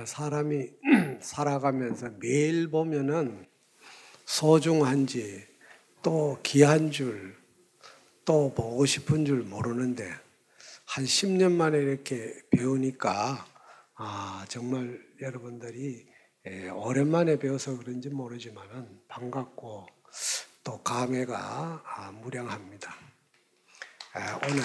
사람이 살아가면서 매일 보면은 소중한지 또 귀한 줄 또 보고 싶은 줄 모르는데 한 10년 만에 이렇게 배우니까 정말 여러분들이 오랜만에 배워서 그런지 모르지만은 반갑고 또 감회가 무량합니다. 오늘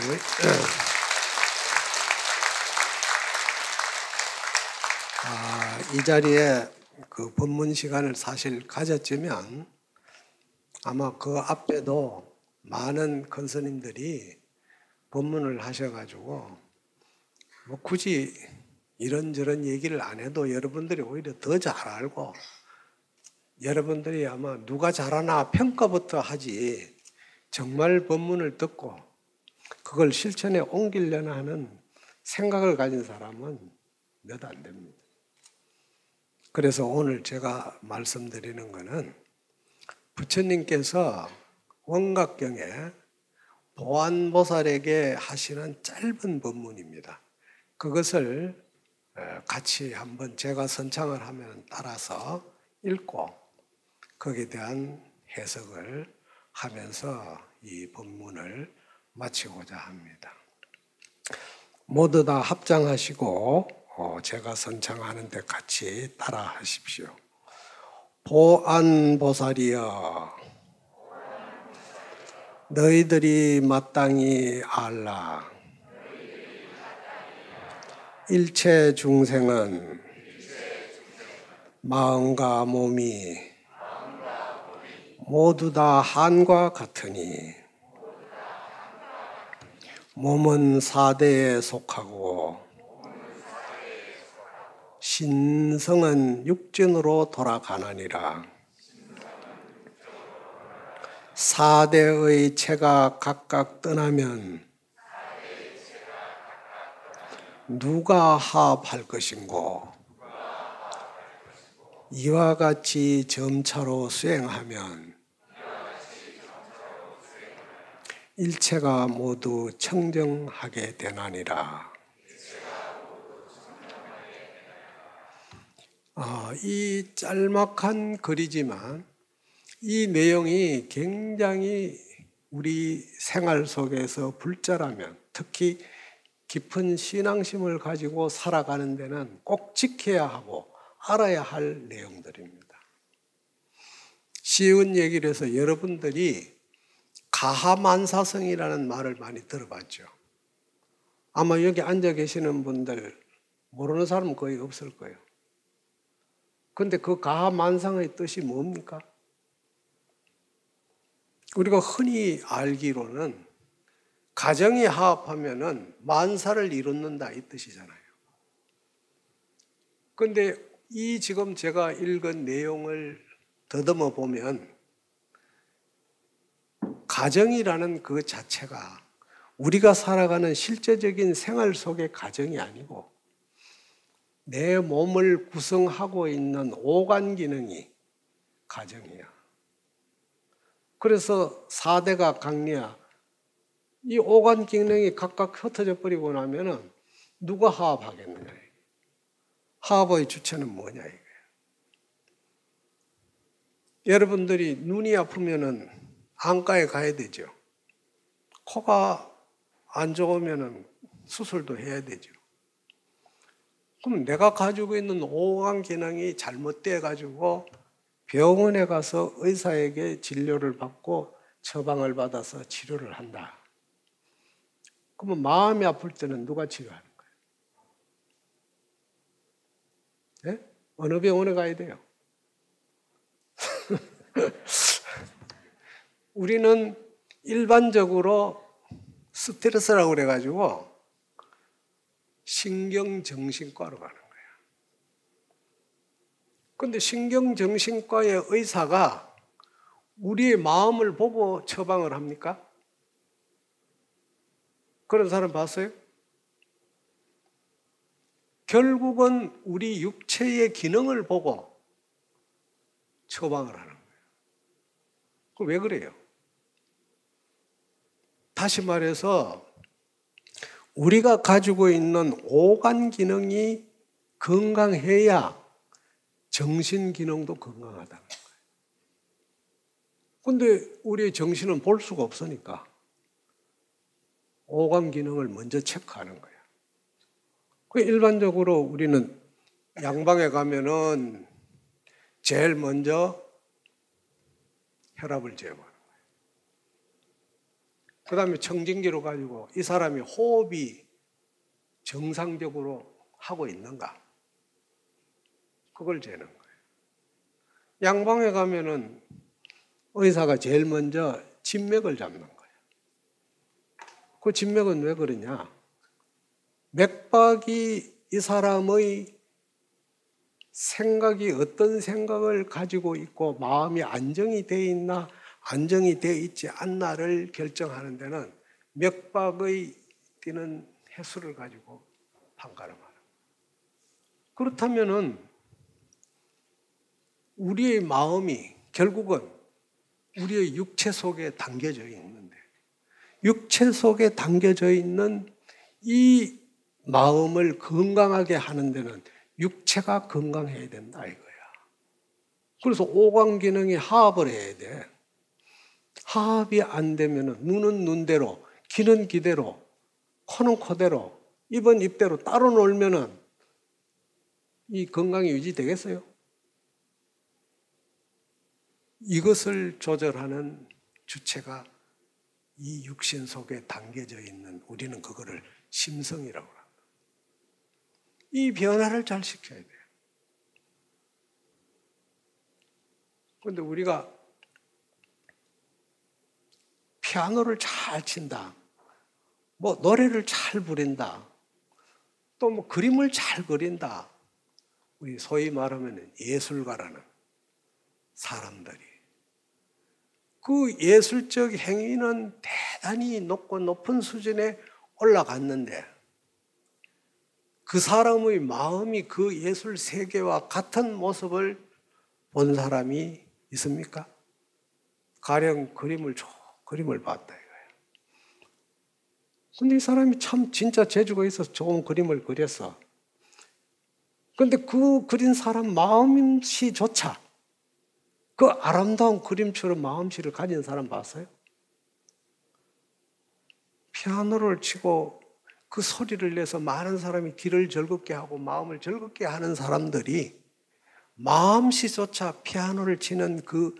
이 자리에 그 법문 시간을 사실 가졌지만 아마 그 앞에도 많은 큰 스님들이 법문을 하셔가지고 뭐 굳이 이런저런 얘기를 안 해도 여러분들이 오히려 더 잘 알고 여러분들이 아마 누가 잘하나 평가부터 하지 정말 법문을 듣고 그걸 실천에 옮기려나 하는 생각을 가진 사람은 몇 안 됩니다. 그래서 오늘 제가 말씀드리는 것은 부처님께서 원각경에 보안보살에게 하시는 짧은 법문입니다. 그것을 같이 한번 제가 선창을 하면 따라서 읽고 거기에 대한 해석을 하면서 이 법문을 마치고자 합니다. 모두 다 합장하시고 제가 선창하는데 같이 따라 하십시오. 보안보살이여, 너희들이 마땅히 알라. 일체 중생은 마음과 몸이 모두 다 한과 같으니 몸은 사대에 속하고 신성은 육진으로 돌아가느니라. 사대의 체가 각각 떠나면 누가 하합할 것인고 이와 같이 점차로 수행하면 일체가 모두 청정하게 되나니라. 이 짤막한 글이지만 이 내용이 굉장히 우리 생활 속에서 불자라면 특히 깊은 신앙심을 가지고 살아가는 데는 꼭 지켜야 하고 알아야 할 내용들입니다. 쉬운 얘기를 해서 여러분들이 가하만사성이라는 말을 많이 들어봤죠. 아마 여기 앉아 계시는 분들 모르는 사람은 거의 없을 거예요. 그런데 그 가하만상의 뜻이 뭡니까? 우리가 흔히 알기로는 가정이 화합하면은 만사를 이룬다 이 뜻이잖아요. 그런데 이 지금 제가 읽은 내용을 더듬어 보면 가정이라는 그 자체가 우리가 살아가는 실제적인 생활 속의 가정이 아니고 내 몸을 구성하고 있는 오간 기능이 가정이야. 그래서 사대가 강리야. 이 오간 기능이 각각 흩어져 버리고 나면은 누가 화합하겠느냐. 화합의 주체는 뭐냐 이거예요. 여러분들이 눈이 아프면은 안과에 가야 되죠. 코가 안 좋으면은 수술도 해야 되죠. 그럼 내가 가지고 있는 오간 기능이 잘못돼 가지고 병원에 가서 의사에게 진료를 받고 처방을 받아서 치료를 한다. 그러면 마음이 아플 때는 누가 치료하는 거예요? 네? 어느 병원에 가야 돼요? 우리는 일반적으로 스트레스라고 그래가지고 신경정신과로 가는 거예요. 그런데 신경정신과의 의사가 우리의 마음을 보고 처방을 합니까? 그런 사람 봤어요? 결국은 우리 육체의 기능을 보고 처방을 하는 거예요. 그럼 왜 그래요? 다시 말해서 우리가 가지고 있는 오간 기능이 건강해야 정신 기능도 건강하다는 거예요. 근데 우리의 정신은 볼 수가 없으니까 오감 기능을 먼저 체크하는 거예요. 일반적으로 우리는 양방에 가면은 제일 먼저 혈압을 재고 그 다음에 청진기로 가지고 이 사람이 호흡이 정상적으로 하고 있는가 그걸 재는 거예요. 양방에 가면은 의사가 제일 먼저 진맥을 잡는 거예요. 그 진맥은 왜 그러냐? 맥박이 이 사람의 생각이 어떤 생각을 가지고 있고 마음이 안정이 되어 있나 안정이 되어 있지 않나를 결정하는 데는 맥박의 뛰는 횟수를 가지고 판가름하는 거예요. 그렇다면은 우리의 마음이 결국은 우리의 육체 속에 담겨져 있는데 육체 속에 담겨져 있는 이 마음을 건강하게 하는 데는 육체가 건강해야 된다 이거야. 그래서 오감 기능이 화합을 해야 돼. 화합이 안 되면 눈은 눈대로, 귀는 귀대로, 코는 코대로, 입은 입대로 따로 놀면은 이 건강이 유지되겠어요? 이것을 조절하는 주체가 이 육신 속에 담겨져 있는 우리는 그거를 심성이라고 합니다. 이 변화를 잘 시켜야 돼요. 그런데 우리가 피아노를 잘 친다, 뭐 노래를 잘 부른다, 또 뭐 그림을 잘 그린다, 우리 소위 말하면 예술가라는 사람들이 그 예술적 행위는 대단히 높고 높은 수준에 올라갔는데 그 사람의 마음이 그 예술 세계와 같은 모습을 본 사람이 있습니까? 가령 그림을 봤다 이거예요. 근데 이 사람이 참 진짜 재주가 있어서 좋은 그림을 그렸어. 근데 그 그린 사람 마음씨조차 그 아름다운 그림처럼 마음씨를 가진 사람 봤어요? 피아노를 치고 그 소리를 내서 많은 사람이 귀를 즐겁게 하고 마음을 즐겁게 하는 사람들이 마음씨조차 피아노를 치는 그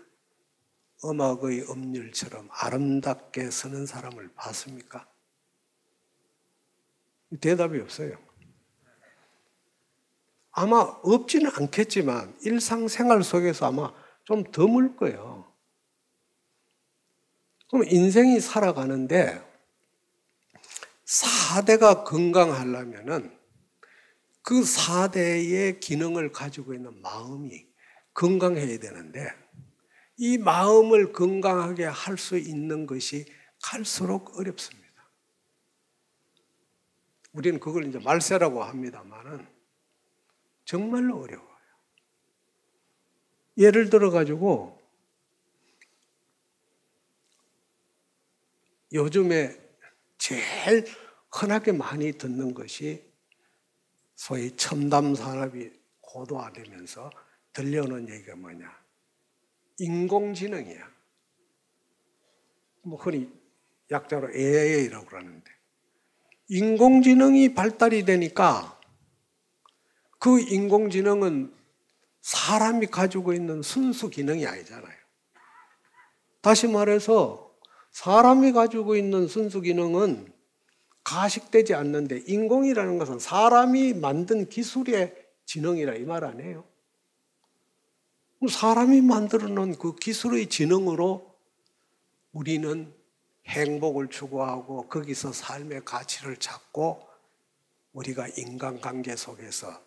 음악의 음률처럼 아름답게 서는 사람을 봤습니까? 대답이 없어요. 아마 없지는 않겠지만 일상생활 속에서 아마 좀 드물 거예요. 그럼 인생이 살아가는데 4대가 건강하려면은 그 4대의 기능을 가지고 있는 마음이 건강해야 되는데 이 마음을 건강하게 할 수 있는 것이 갈수록 어렵습니다. 우리는 그걸 이제 말세라고 합니다만은 정말로 어려워요. 예를 들어 가지고 요즘에 제일 흔하게 많이 듣는 것이 소위 첨단 산업이 고도화되면서 들려오는 얘기가 뭐냐? 인공지능이야. 뭐 흔히 약자로 AI라고 그러는데 인공지능이 발달이 되니까 그 인공지능은 사람이 가지고 있는 순수 기능이 아니잖아요. 다시 말해서 사람이 가지고 있는 순수 기능은 가식되지 않는데 인공이라는 것은 사람이 만든 기술의 지능이라 이 말 아니에요. 사람이 만들어 놓은 그 기술의 지능으로 우리는 행복을 추구하고 거기서 삶의 가치를 찾고 우리가 인간관계 속에서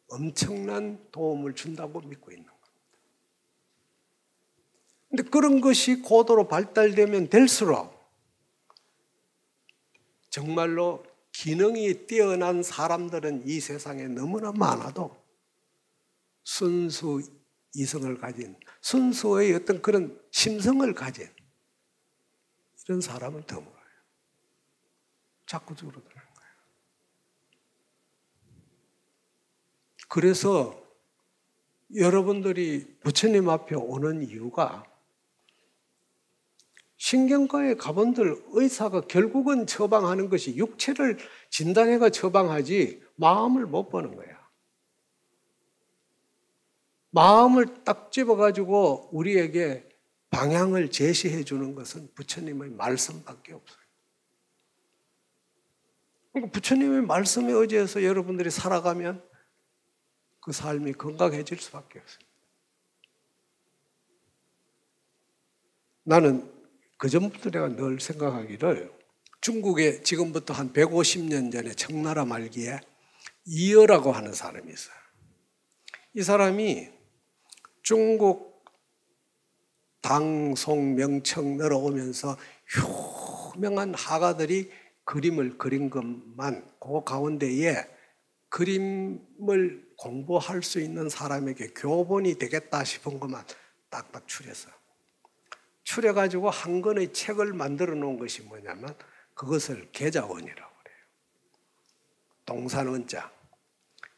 엄청난 도움을 준다고 믿고 있는 겁니다. 그런데 그런 것이 고도로 발달되면 될수록 정말로 기능이 뛰어난 사람들은 이 세상에 너무나 많아도 순수 이성을 가진 순수의 어떤 그런 심성을 가진 이런 사람은 드물어요. 자꾸 줄어드는 거예요. 그래서 여러분들이 부처님 앞에 오는 이유가 신경과에 가본들 의사가 결국은 처방하는 것이 육체를 진단해가 처방하지 마음을 못 보는 거야. 마음을 딱 집어가지고 우리에게 방향을 제시해 주는 것은 부처님의 말씀밖에 없어요. 그러니까 부처님의 말씀에 의지해서 여러분들이 살아가면 그 삶이 건강해질 수밖에 없어요. 나는 그전부터 내가 늘 생각하기를 중국에 지금부터 한 150년 전에 청나라 말기에 이어라고 하는 사람이 있어요. 이 사람이 중국 당송 명청 내려오면서 유명한 화가들이 그림을 그린 것만 그 가운데에 그림을 공부할 수 있는 사람에게 교본이 되겠다 싶은 것만 딱딱 추렸어요. 추려가지고 한 권의 책을 만들어 놓은 것이 뭐냐면 그것을 계자원이라고 그래요. 동산원자.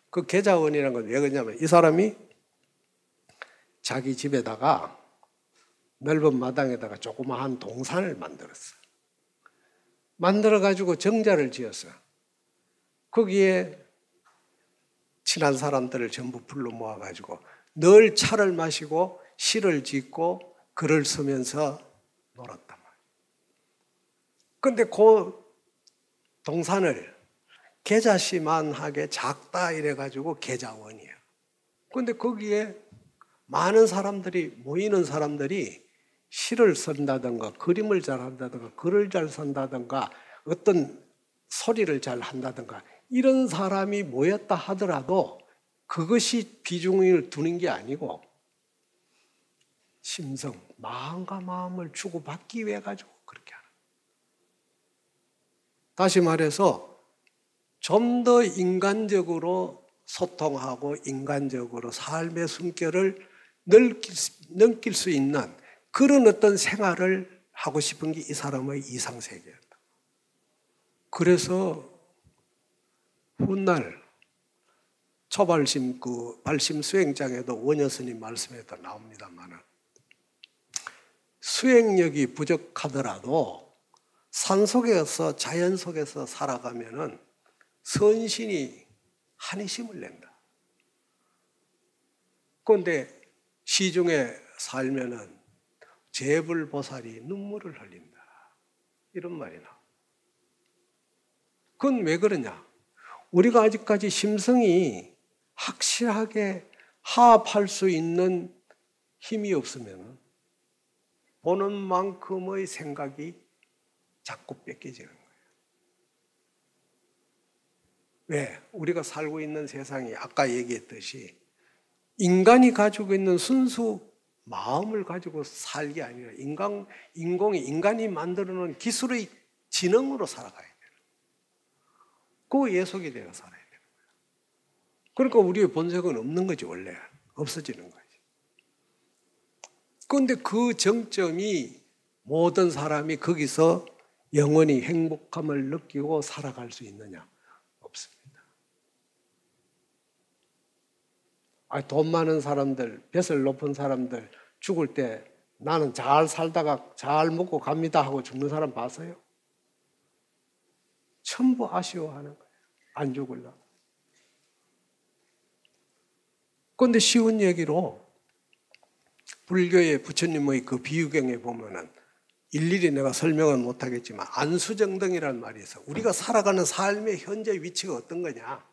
그 계자원이라는 건 왜 그러냐면 이 사람이 자기 집에다가 넓은 마당에다가 조그마한 동산을 만들었어요. 만들어가지고 정자를 지었어요. 거기에 친한 사람들을 전부 불러 모아가지고 늘 차를 마시고 시를 짓고 글을 쓰면서 놀았단 말이에요. 그런데 그 동산을 계자씨만하게 작다 이래가지고 계자원이에요. 그런데 거기에 많은 사람들이 모이는 사람들이 시를 쓴다든가 그림을 잘 한다든가 글을 잘 쓴다든가 어떤 소리를 잘 한다든가 이런 사람이 모였다 하더라도 그것이 비중을 두는 게 아니고 심성, 마음과 마음을 주고받기 위해 가지고 그렇게 하는. 다시 말해서 좀 더 인간적으로 소통하고 인간적으로 삶의 숨결을 넘길 수 있는 그런 어떤 생활을 하고 싶은 게 이 사람의 이상세계였다. 그래서 훗날 초발심 발심 수행장에도 원효스님 말씀에도 나옵니다만 수행력이 부족하더라도 산속에서 자연 속에서 살아가면은 선신이 한이심을 낸다. 그런데 시중에 살면은 재불보살이 눈물을 흘린다. 이런 말이 나와. 그건 왜 그러냐? 우리가 아직까지 심성이 확실하게 화합할 수 있는 힘이 없으면 보는 만큼의 생각이 자꾸 뺏겨지는 거예요. 왜? 우리가 살고 있는 세상이 아까 얘기했듯이 인간이 가지고 있는 순수 마음을 가지고 살기 아니라 인간이 만들어 놓은 기술의 지능으로 살아가야 돼요. 그 예속이 되어 살아야 되는 거예요. 그러니까 우리의 본색은 없는 거지 원래. 없어지는 거지. 그런데 그 정점이 모든 사람이 거기서 영원히 행복함을 느끼고 살아갈 수 있느냐? 없습니다. 돈 많은 사람들, 뱃을 높은 사람들 죽을 때 나는 잘 살다가 잘 먹고 갑니다 하고 죽는 사람 봤어요? 전부 아쉬워하는 거예요. 안 죽으려고. 그런데 쉬운 얘기로 불교의 부처님의 그 비유경에 보면은 일일이 내가 설명은 못하겠지만 안수정등이라는 말이 있어. 우리가 살아가는 삶의 현재 위치가 어떤 거냐.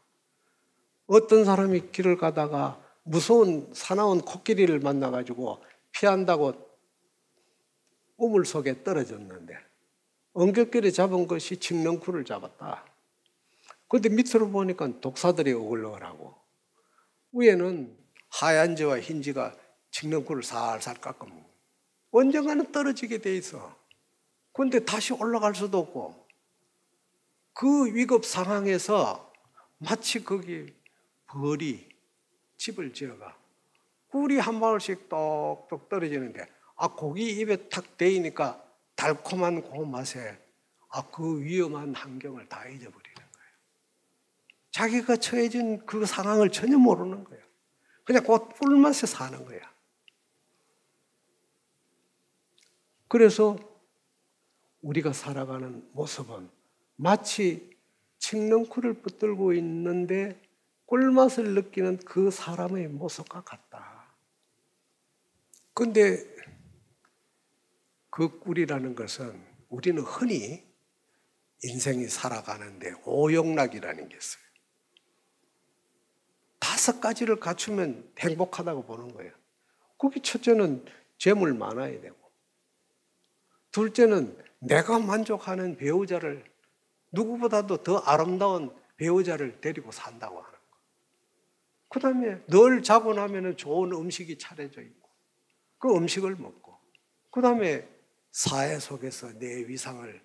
어떤 사람이 길을 가다가 무서운 사나운 코끼리를 만나가지고 피한다고 우물 속에 떨어졌는데 엉겹결에 잡은 것이 칡렁쿨을 잡았다. 그런데 밑으로 보니까 독사들이 오글오글하고 위에는 하얀지와 흰지가 칡렁쿨을 살살 깎아먹는. 언젠가는 떨어지게 돼 있어. 그런데 다시 올라갈 수도 없고 그 위급 상황에서 마치 거기 벌이 집을 지어가 꿀이 한 방울씩 똑똑 떨어지는데 고기 입에 탁 대이니까 달콤한 그 맛에 그 위험한 환경을 다 잊어버리는 거예요. 자기가 처해진 그 상황을 전혀 모르는 거야. 그냥 그 꿀맛에 사는 거야. 그래서 우리가 살아가는 모습은 마치 칡넝쿨을 붙들고 있는데 꿀맛을 느끼는 그 사람의 모습과 같다. 그런데 그 꿀이라는 것은 우리는 흔히 인생이 살아가는데 오용락이라는 게 있어요. 5가지를 갖추면 행복하다고 보는 거예요. 거기 첫째는 재물 많아야 되고, 둘째는 내가 만족하는 배우자를, 누구보다도 더 아름다운 배우자를 데리고 산다고 하는 거. 그 다음에 늘 자고 나면 좋은 음식이 차려져 있고, 그 음식을 먹고, 그 다음에 사회 속에서 내 위상을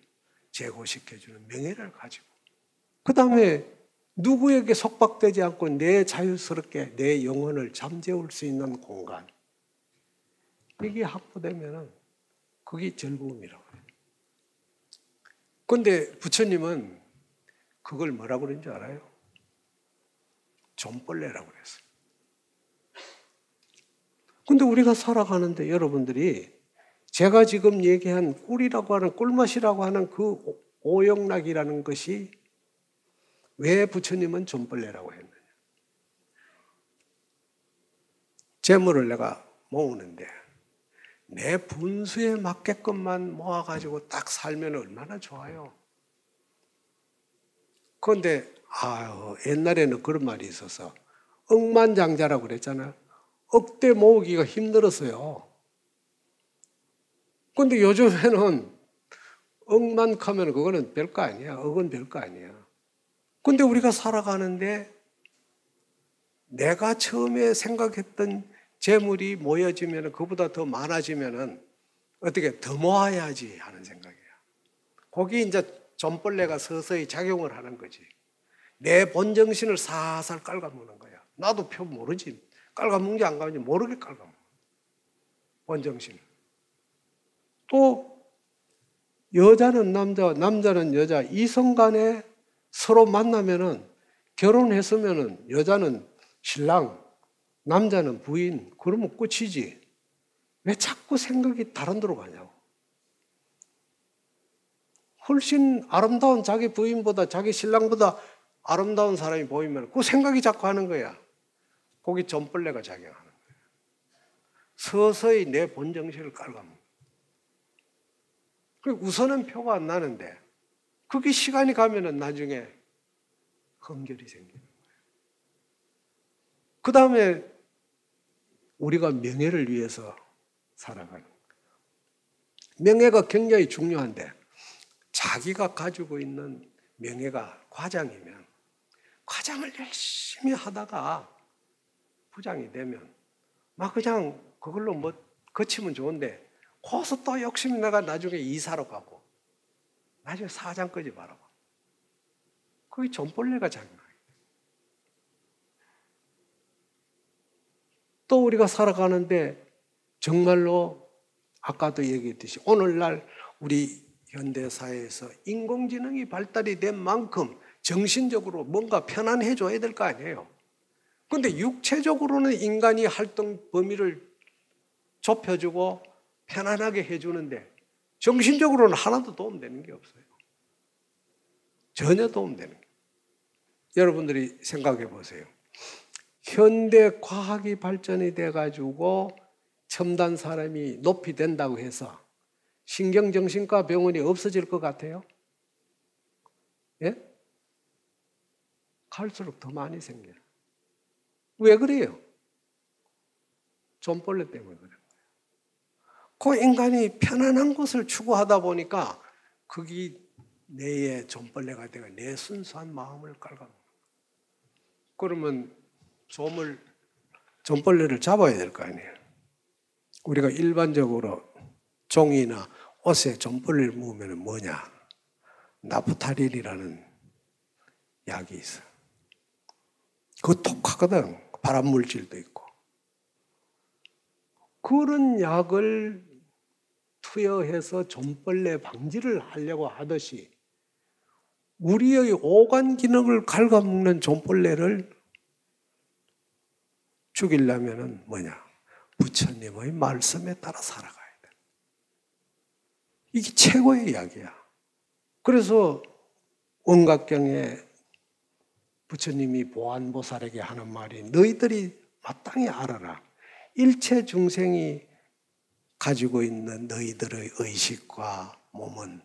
제고시켜주는 명예를 가지고, 그 다음에 누구에게 속박되지 않고 내 자유스럽게 내 영혼을 잠재울 수 있는 공간. 이게 확보되면 그게 즐거움이라고 해요. 그런데 부처님은 그걸 뭐라고 그러는지 알아요? 좀벌레라고 그랬어요. 그런데 우리가 살아가는데 여러분들이 제가 지금 얘기한 꿀이라고 하는, 꿀맛이라고 하는 그 오용락이라는 것이 왜 부처님은 좀벌레라고 했느냐? 재물을 내가 모으는데 내 분수에 맞게끔만 모아가지고 딱 살면 얼마나 좋아요. 그런데 옛날에는 그런 말이 있어서 억만장자라고 그랬잖아요. 억대 모으기가 힘들었어요. 그런데 요즘에는 억만 하면 그거는 별거 아니야. 억은 별거 아니야. 그런데 우리가 살아가는데 내가 처음에 생각했던 재물이 모여지면, 그보다 더 많아지면 어떻게 더 모아야지 하는 생각이야. 거기 이제 좀벌레가 서서히 작용을 하는 거지. 내 본정신을 살살 깔아먹는 거야. 나도 표 모르지. 깔아먹는지 안 가는지 모르게 깔아먹는 거야. 본정신. 또 여자는 남자, 남자는 여자, 이성 간에 서로 만나면은, 결혼했으면은 여자는 신랑, 남자는 부인, 그러면 끝이지. 왜 자꾸 생각이 다른 데로 가냐고. 훨씬 아름다운 자기 부인보다, 자기 신랑보다 아름다운 사람이 보이면 그 생각이 자꾸 하는 거야. 거기 좀벌레가 작용하는 거야. 서서히 내 본정신을 깔아먹는 거야. 우선은 표가 안 나는데 그게 시간이 가면은 나중에 흠결이 생기는 거예요. 그 다음에 우리가 명예를 위해서 살아가는 거예요. 명예가 굉장히 중요한데 자기가 가지고 있는 명예가 과장이면 과장을 열심히 하다가 부장이 되면 막 그냥 그걸로 뭐 거치면 좋은데 거기서 또 욕심이 나가 나중에 이사로 가고 나중에 사장까지 바라봐. 그게 좀벌레가 작용해요. 또 우리가 살아가는데 정말로 아까도 얘기했듯이 오늘날 우리 현대사회에서 인공지능이 발달이 된 만큼 정신적으로 뭔가 편안해 줘야 될 거 아니에요. 그런데 육체적으로는 인간이 활동 범위를 좁혀주고 편안하게 해주는데 정신적으로는 하나도 도움되는 게 없어요. 전혀 도움되는 게. 여러분들이 생각해 보세요. 현대 과학이 발전이 돼가지고 첨단 사람이 높이 된다고 해서 신경정신과 병원이 없어질 것 같아요? 예? 갈수록 더 많이 생겨요. 왜 그래요? 좀벌레 때문에 그래요. 그 인간이 편안한 것을 추구하다 보니까 그게 내의 좀벌레가 되고 내 순수한 마음을 깔아먹는 거예요. 그러면 좀벌레를 잡아야 될 거 아니에요. 우리가 일반적으로 종이나 옷에 좀벌레를 묻으면 뭐냐? 나프탈린이라는 약이 있어. 그거 독하거든. 발암물질도 있고. 그런 약을 투여해서 좀벌레 방지를 하려고 하듯이 우리의 오간 기능을 갉아먹는 존벌레를 죽이려면 뭐냐? 부처님의 말씀에 따라 살아가야 돼. 이게 최고의 이야기야. 그래서 원각경에 부처님이 보안보살에게 하는 말이 너희들이 마땅히 알아라. 일체 중생이 가지고 있는 너희들의 의식과 몸은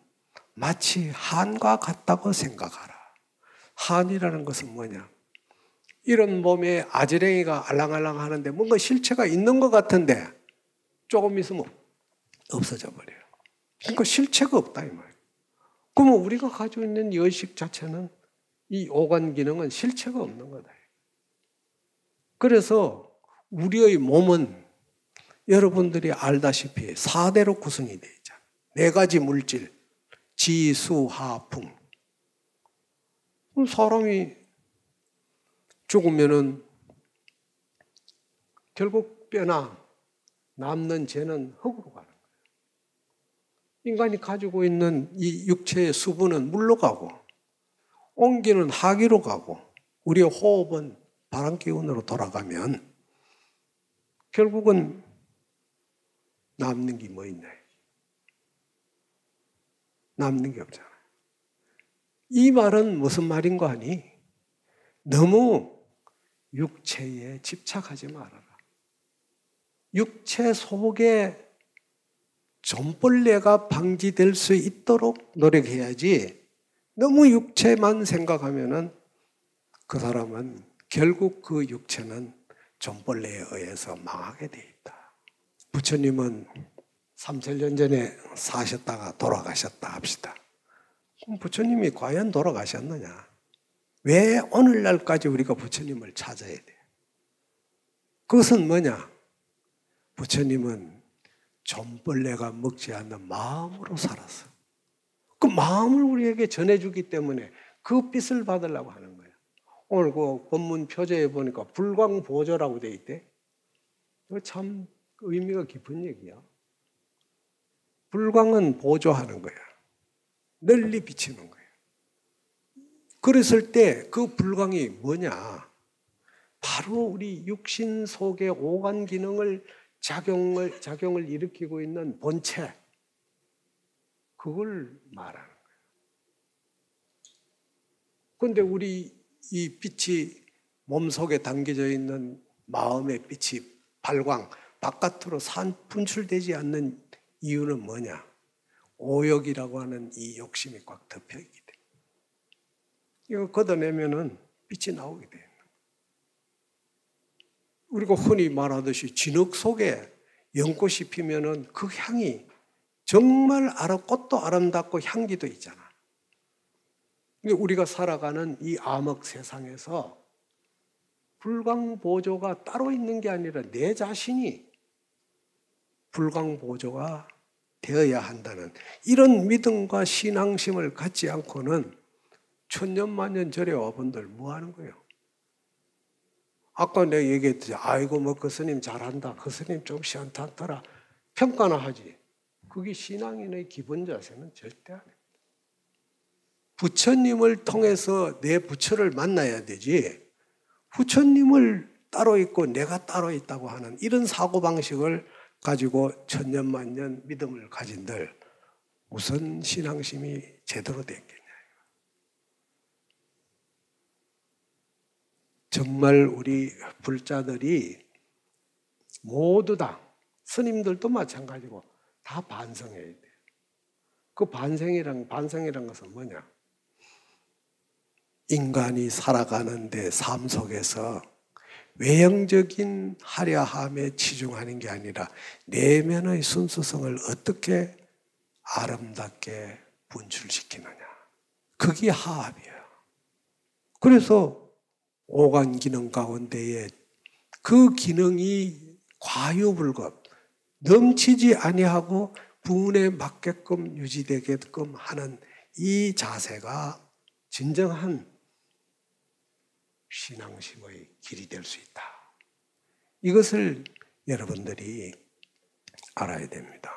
마치 한과 같다고 생각하라. 한이라는 것은 뭐냐? 이런 몸에 아지랭이가 알랑알랑 하는데 뭔가 실체가 있는 것 같은데 조금 있으면 없어져 버려요. 그러니까 실체가 없다 이 말이에요. 그러면 우리가 가지고 있는 의식 자체는 이 오간 기능은 실체가 없는 거다. 그래서 우리의 몸은 여러분들이 알다시피 4대로 구성이 되어 있잖아요. 4가지 물질, 지, 수, 하, 풍. 사람이 죽으면은 결국 뼈나 남는 재는 흙으로 가는 거예요. 인간이 가지고 있는 이 육체의 수분은 물로 가고, 온기는 하기로 가고, 우리의 호흡은 바람기운으로 돌아가면 결국은 남는 게 뭐 있냐? 남는 게 없잖아요. 이 말은 무슨 말인 거 아니? 너무 육체에 집착하지 말아라. 육체 속에 존벌레가 방지될 수 있도록 노력해야지 너무 육체만 생각하면은 그 사람은 결국 그 육체는 존벌레에 의해서 망하게 돼 있다. 부처님은 3000년 전에 사셨다가 돌아가셨다 합시다. 그럼 부처님이 과연 돌아가셨느냐? 왜 오늘날까지 우리가 부처님을 찾아야 돼? 그것은 뭐냐? 부처님은 존벌레가 먹지 않는 마음으로 살았어. 그 마음을 우리에게 전해주기 때문에 그 빛을 받으려고 하는 거예요. 오늘 그 본문 표제에 보니까 불광보조라고 돼 있대. 이거 참 의미가 깊은 얘기야. 불광은 보조하는 거야. 널리 비치는 거야. 그랬을 때 그 불광이 뭐냐? 바로 우리 육신 속의 오간 기능을 작용을 일으키고 있는 본체. 그걸 말하는 거예요. 그런데 우리 이 빛이 몸속에 담겨져 있는 마음의 빛이 발광, 바깥으로 분출되지 않는 이유는 뭐냐? 오욕이라고 하는 이 욕심이 꽉 덮여있기 때문에. 이거 걷어내면은 빛이 나오게 돼요. 우리가 흔히 말하듯이 진흙 속에 연꽃이 피면은 그 향이 정말 꽃도 아름답고 향기도 있잖아. 근데 우리가 살아가는 이 암흑 세상에서 불광보조가 따로 있는 게 아니라 내 자신이 불광보조가 되어야 한다는 이런 믿음과 신앙심을 갖지 않고는 천년만년 절에 와본들 뭐 하는 거예요? 아까 내가 얘기했듯이 아이고 뭐 그 스님 잘한다. 그 스님 좀 시원찮더라. 평가나 하지. 그게 신앙인의 기본 자세는 절대 아닙니다. 부처님을 통해서 내 부처를 만나야 되지 부처님을 따로 있고 내가 따로 있다고 하는 이런 사고방식을 가지고 천년만년 믿음을 가진들 무슨 신앙심이 제대로 됐겠냐. 정말 우리 불자들이 모두 다 스님들도 마찬가지고 다 반성해야 돼요. 그 반성이란 것은 뭐냐? 인간이 살아가는데 삶 속에서 외형적인 화려함에 치중하는 게 아니라 내면의 순수성을 어떻게 아름답게 분출시키느냐. 그게 하합이에요. 그래서 오간 기능 가운데에 그 기능이 과유불급, 넘치지 아니하고 분에 맞게끔 유지되게끔 하는 이 자세가 진정한 신앙심의 길이 될 수 있다. 이것을 여러분들이 알아야 됩니다.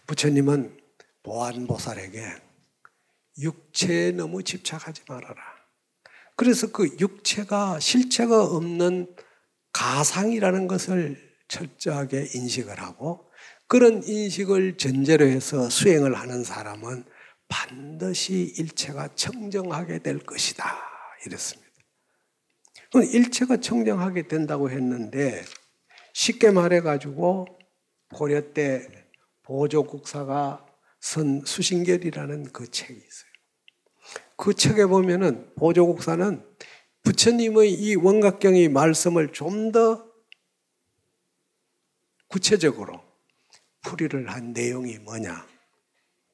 부처님은 보안보살에게 육체에 너무 집착하지 말아라. 그래서 그 육체가 실체가 없는 가상이라는 것을 철저하게 인식을 하고, 그런 인식을 전제로 해서 수행을 하는 사람은 반드시 일체가 청정하게 될 것이다. 이랬습니다. 일체가 청정하게 된다고 했는데, 쉽게 말해가지고 고려 때 보조국사가 쓴 수신결이라는 그 책이 있어요. 그 책에 보면은 보조국사는 부처님의 이 원각경의 말씀을 좀 더 구체적으로 풀이를 한 내용이 뭐냐.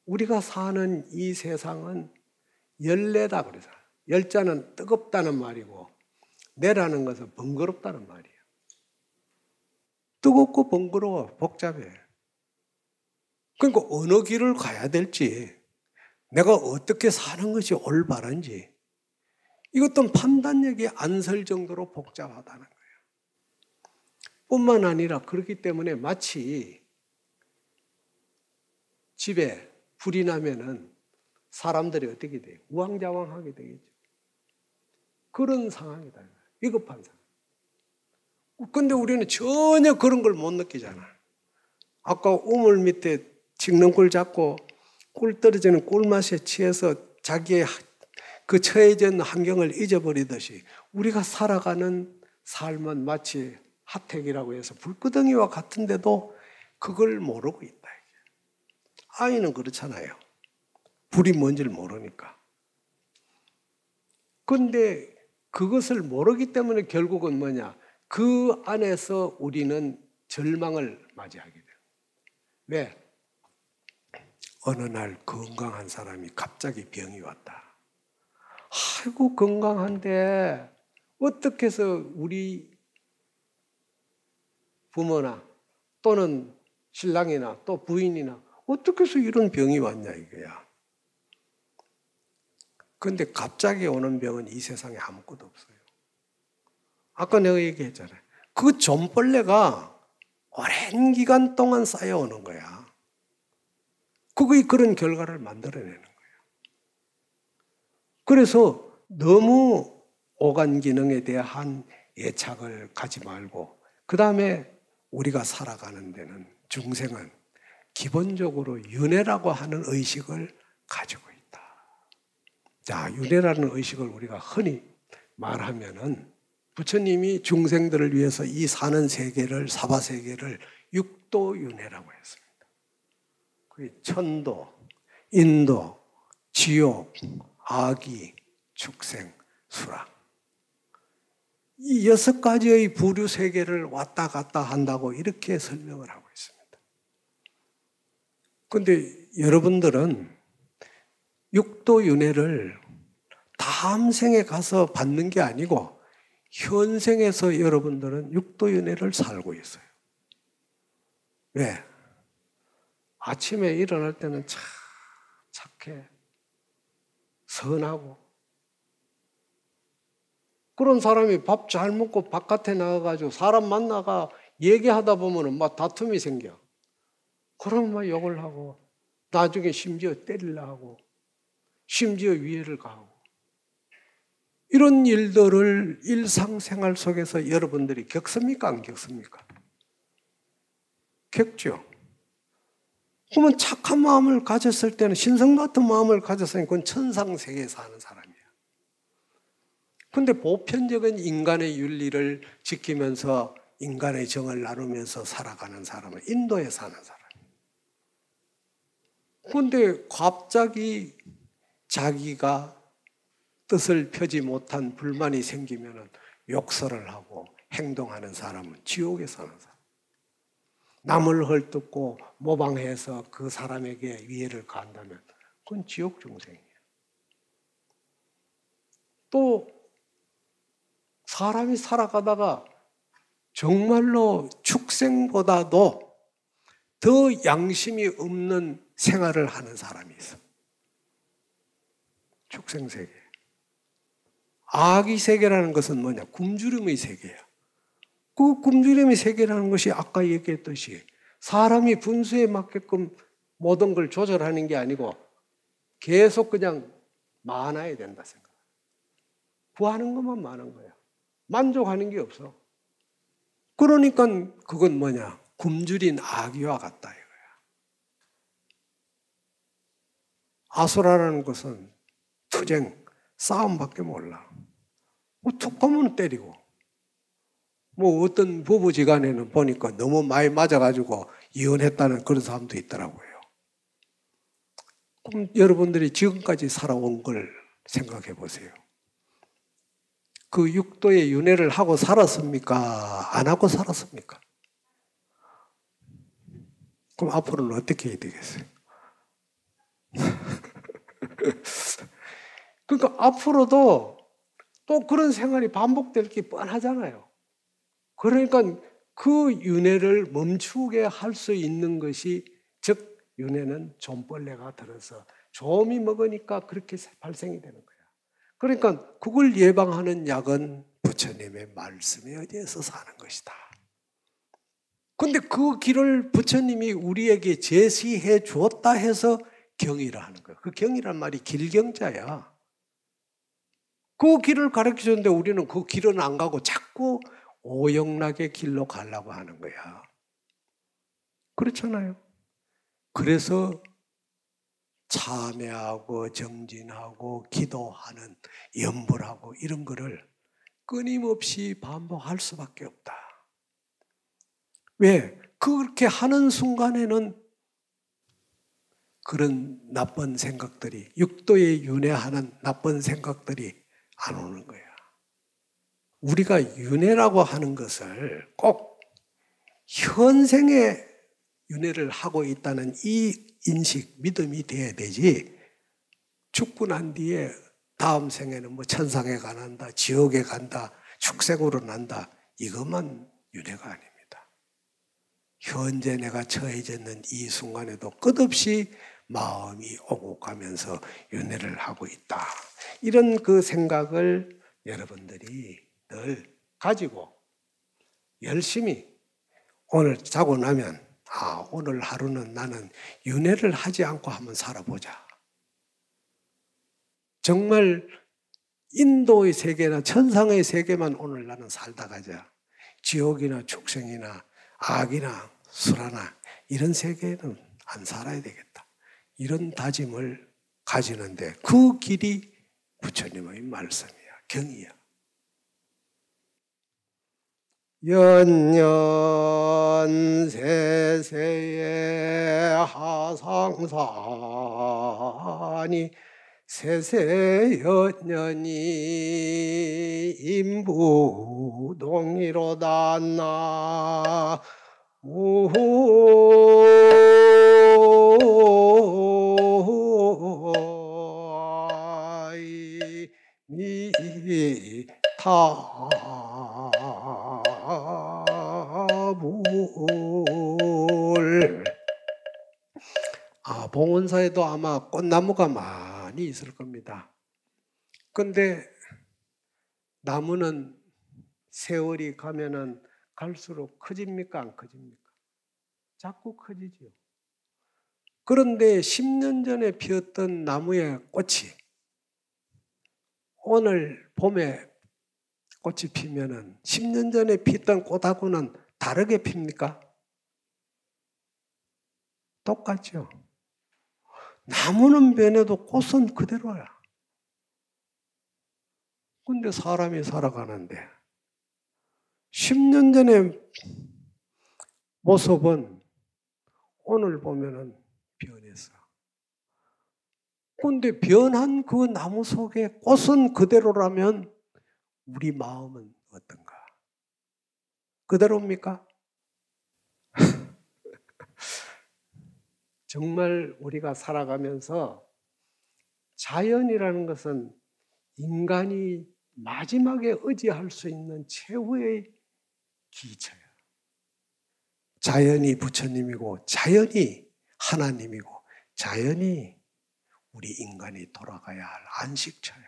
우리가 사는 이 세상은 열내다 그래서, 열자는 뜨겁다는 말이고 내라는 것은 번거롭다는 말이에요. 뜨겁고 번거로워, 복잡해. 그러니까 어느 길을 가야 될지, 내가 어떻게 사는 것이 올바른지, 이것도 판단력이 안 설 정도로 복잡하다는 거예요. 뿐만 아니라 그렇기 때문에 마치 집에 불이 나면은 사람들이 어떻게 돼요? 우왕좌왕하게 되겠죠. 그런 상황이다. 위급한 상황. 근데 우리는 전혀 그런 걸 못 느끼잖아. 아까 우물 밑에 찍는 꿀 잡고 꿀 떨어지는 꿀맛에 취해서 자기의 그 처해진 환경을 잊어버리듯이 우리가 살아가는 삶은 마치 하택이라고 해서 불끄덩이와 같은데도 그걸 모르고 있다. 아이는 그렇잖아요. 불이 뭔지를 모르니까. 그런데 그것을 모르기 때문에 결국은 뭐냐? 그 안에서 우리는 절망을 맞이하게 돼요. 왜? 어느 날 건강한 사람이 갑자기 병이 왔다. 아이고 건강한데 어떻게 해서 우리 부모나 또는 신랑이나 또 부인이나 어떻게 해서 이런 병이 왔냐 이거야. 그런데 갑자기 오는 병은 이 세상에 아무것도 없어요. 아까 내가 얘기했잖아요. 그 존벌레가 오랜 기간 동안 쌓여오는 거야. 그게 그런 결과를 만들어내는 거예요. 그래서 너무 오간 기능에 대한 애착을 가지 말고, 그 다음에 우리가 살아가는 데는 중생은 기본적으로 윤회라고 하는 의식을 가지고 있다. 자, 윤회라는 의식을 우리가 흔히 말하면은 부처님이 중생들을 위해서 이 사는 세계를, 사바세계를 육도윤회라고 했습니다. 그게 천도, 인도, 지옥, 아기, 축생, 수락. 이 6가지의 부류 세계를 왔다 갔다 한다고 이렇게 설명을 하고 있습니다. 그런데 여러분들은 육도윤회를 다음 생에 가서 받는 게 아니고 현생에서 여러분들은 육도윤회를 살고 있어요. 왜? 아침에 일어날 때는 참 착해, 선하고, 그런 사람이 밥 잘 먹고 바깥에 나가가지고 사람 만나가 얘기하다 보면은 막 다툼이 생겨. 그러면 막 욕을 하고, 나중에 심지어 때리려 하고, 심지어 위해를 가하고. 이런 일들을 일상생활 속에서 여러분들이 겪습니까? 안 겪습니까? 겪죠. 그러면 착한 마음을 가졌을 때는, 신성 같은 마음을 가졌으니 그건 천상세계에 사는 사람이에요. 근데 보편적인 인간의 윤리를 지키면서 인간의 정을 나누면서 살아가는 사람은 인도에 사는 사람이에요. 그런데 갑자기 자기가 뜻을 펴지 못한 불만이 생기면 욕설을 하고 행동하는 사람은 지옥에 사는 사람. 남을 헐뜯고 모방해서 그 사람에게 위해를 가한다면 그건 지옥 중생이에요. 또 사람이 살아가다가 정말로 축생보다도 더 양심이 없는 생활을 하는 사람이 있어. 축생세계. 아기 세계라는 것은 뭐냐? 굶주림의 세계야. 그 굶주림의 세계라는 것이 아까 얘기했듯이 사람이 분수에 맞게끔 모든 걸 조절하는 게 아니고 계속 그냥 많아야 된다 생각. 구하는 것만 많은 거야. 만족하는 게 없어. 그러니까 그건 뭐냐? 굶주린 아기와 같다 이거야. 아수라라는 것은 투쟁, 싸움밖에 몰라. 뭐 툭 하면 때리고. 뭐 어떤 부부지간에는 보니까 너무 많이 맞아가지고 이혼했다는 그런 사람도 있더라고요. 그럼 여러분들이 지금까지 살아온 걸 생각해 보세요. 그 육도의 윤회를 하고 살았습니까? 안 하고 살았습니까? 그럼 앞으로는 어떻게 해야 되겠어요? 그러니까 앞으로도 또 그런 생활이 반복될 게 뻔하잖아요. 그러니까 그 윤회를 멈추게 할 수 있는 것이, 즉 윤회는 좀벌레가 들어서 좀이 먹으니까 그렇게 발생이 되는 거야. 그러니까 그걸 예방하는 약은 부처님의 말씀에 의해서 사는 것이다. 그런데 그 길을 부처님이 우리에게 제시해 주었다 해서 경이라 하는 거야. 그 경이란 말이 길경자야. 그 길을 가르쳐 줬는데 우리는 그 길은 안 가고 자꾸 오영락의 길로 가려고 하는 거야. 그렇잖아요. 그래서 참회하고 정진하고 기도하는 염불하고 이런 거를 끊임없이 반복할 수밖에 없다. 왜? 그렇게 하는 순간에는 그런 나쁜 생각들이, 육도에 윤회하는 나쁜 생각들이 안 오는 거야. 우리가 윤회라고 하는 것을 꼭 현생에 윤회를 하고 있다는 이 인식, 믿음이 돼야 되지. 죽고 난 뒤에 다음 생에는 뭐 천상에 간다, 지옥에 간다, 축생으로 난다. 이것만 윤회가 아닙니다. 현재 내가 처해져 있는 이 순간에도 끝없이 마음이 오고 가면서 윤회를 하고 있다. 이런 그 생각을 여러분들이 늘 가지고 열심히 오늘 자고 나면 오늘 하루는 나는 윤회를 하지 않고 한번 살아보자. 정말 인도의 세계나 천상의 세계만 오늘 나는 살다 가자. 지옥이나 축생이나 악이나 수라나 이런 세계는 안 살아야 되겠다. 이런 다짐을 가지는데 그 길이 부처님의 말씀이야. 경이야. 연년세세의 하상산이 세세연년이 임부동이로다 나무 타불. 봉원사에도 아마 꽃나무가 많이 있을 겁니다. 근데 나무는 세월이 가면은 갈수록 커집니까? 안 커집니까? 자꾸 커지죠. 그런데 10년 전에 피었던 나무의 꽃이 오늘 봄에 꽃이 피면은 10년 전에 피었던 꽃하고는 다르게 핍니까? 똑같죠. 나무는 변해도 꽃은 그대로야. 근데 사람이 살아가는데 10년 전의 모습은 오늘 보면은 변했어. 근데 변한 그 나무 속에 꽃은 그대로라면 우리 마음은 어떤가? 그대로입니까? 정말 우리가 살아가면서 자연이라는 것은 인간이 마지막에 의지할 수 있는 최후의 기초야. 자연이 부처님이고 자연이 하나님이고 자연이 우리 인간이 돌아가야 할 안식처야.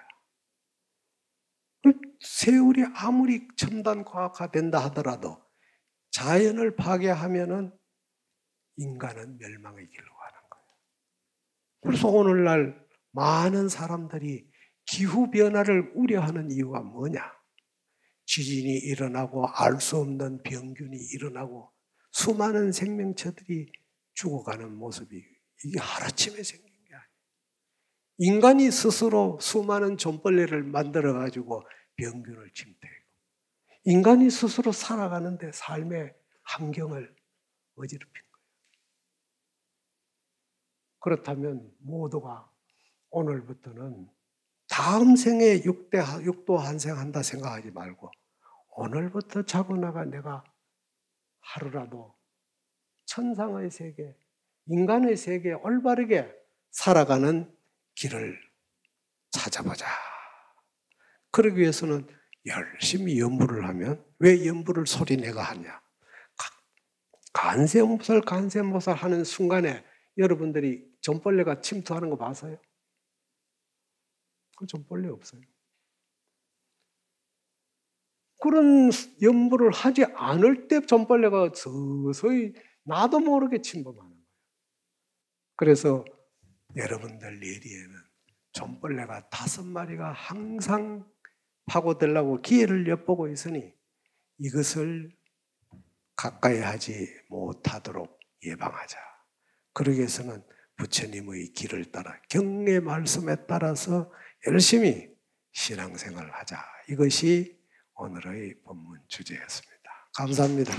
세월이 아무리 첨단 과학화 된다 하더라도 자연을 파괴하면은 인간은 멸망의 길로 가는 거예요. 그래서 오늘날 많은 사람들이 기후변화를 우려하는 이유가 뭐냐? 지진이 일어나고 알 수 없는 병균이 일어나고 수많은 생명체들이 죽어가는 모습이 이게 하루아침에 생긴 게 아니에요. 인간이 스스로 수많은 존벌레를 만들어가지고 병균을 침투하고 인간이 스스로 살아가는데 삶의 환경을 어지럽힌 거예요. 그렇다면 모두가 오늘부터는 다음 생에 육도 한생한다 생각하지 말고 오늘부터 자고 나가 내가 하루라도 천상의 세계, 인간의 세계에 올바르게 살아가는 길을 찾아보자. 그러기 위해서는 열심히 연부를 하면 왜 연부를 소리내가 하냐? 간세모살 하는 순간에 여러분들이 존벌레가 침투하는 거 봐서요? 그 존벌레 없어요. 그런 연부를 하지 않을 때 존벌레가 서서히 나도 모르게 침범하는 거예요. 그래서 여러분들 내리에는 존벌레가 5마리가 항상 파고들려고 기회를 엿보고 있으니 이것을 가까이 하지 못하도록 예방하자. 그러기 위해서는 부처님의 길을 따라 경의 말씀에 따라서 열심히 신앙생활을 하자. 이것이 오늘의 본문 주제였습니다. 감사합니다.